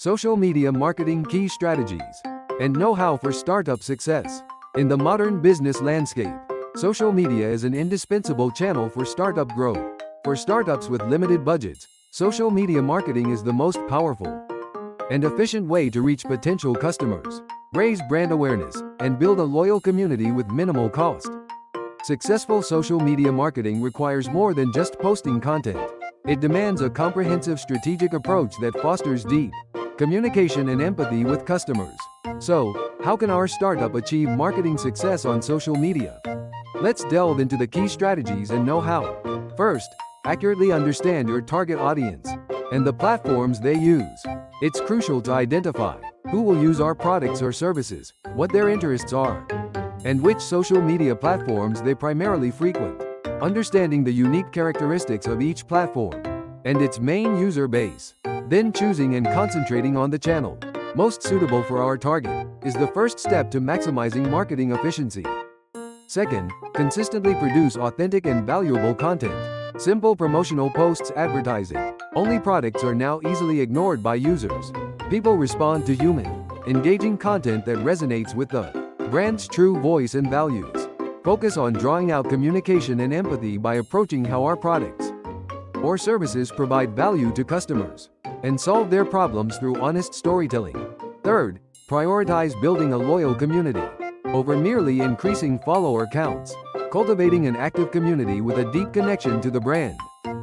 Social media marketing key strategies and know-how for startup success. In the modern business landscape, social media is an indispensable channel for startup growth. For startups with limited budgets, social media marketing is the most powerful and efficient way to reach potential customers, raise brand awareness, and build a loyal community with minimal cost. Successful social media marketing requires more than just posting content. It demands a comprehensive strategic approach that fosters deep communication and empathy with customers. So, how can our startup achieve marketing success on social media? Let's delve into the key strategies and know-how. First, accurately understand your target audience and the platforms they use. It's crucial to identify who will use our products or services, what their interests are, and which social media platforms they primarily frequent. Understanding the unique characteristics of each platform and its main user base, then choosing and concentrating on the channel most suitable for our target, is the first step to maximizing marketing efficiency. Second, consistently produce authentic and valuable content. Simple promotional posts advertising only products are now easily ignored by users. People respond to human, engaging content that resonates with the brand's true voice and values. Focus on drawing out communication and empathy by approaching how our products or services provide value to customers and solve their problems through honest storytelling. Third, prioritize building a loyal community over merely increasing follower counts. Cultivating an active community with a deep connection to the brand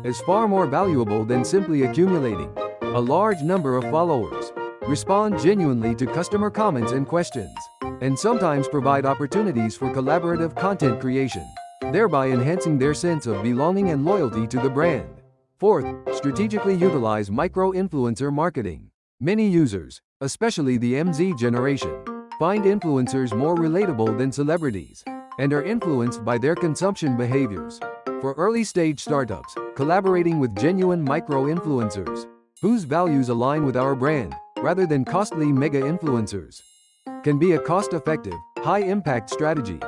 is far more valuable than simply accumulating a large number of followers. Respond genuinely to customer comments and questions, and sometimes provide opportunities for collaborative content creation, thereby enhancing their sense of belonging and loyalty to the brand. Fourth, strategically utilize micro-influencer marketing. Many users, especially the MZ generation, find influencers more relatable than celebrities and are influenced by their consumption behaviors. For early-stage startups, collaborating with genuine micro-influencers whose values align with our brand, rather than costly mega-influencers, can be a cost-effective, high-impact strategy.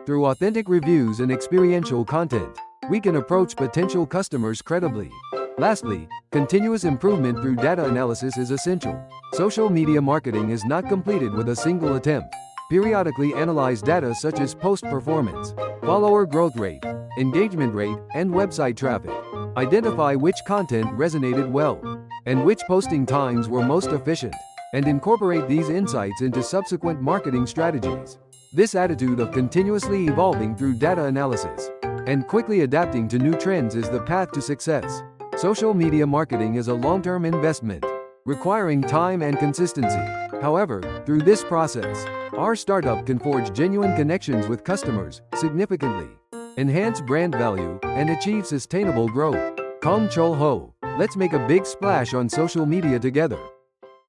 Through authentic reviews and experiential content, we can approach potential customers credibly. Lastly, continuous improvement through data analysis is essential. Social media marketing is not completed with a single attempt. Periodically analyze data such as post performance, follower growth rate, engagement rate, and website traffic. Identify which content resonated well and which posting times were most efficient, and incorporate these insights into subsequent marketing strategies. This attitude of continuously evolving through data analysis and quickly adapting to new trends is the path to success. Social media marketing is a long-term investment, requiring time and consistency. However, through this process, our startup can forge genuine connections with customers, significantly enhance brand value, and achieve sustainable growth. Kong Chol Ho, let's make a big splash on social media together.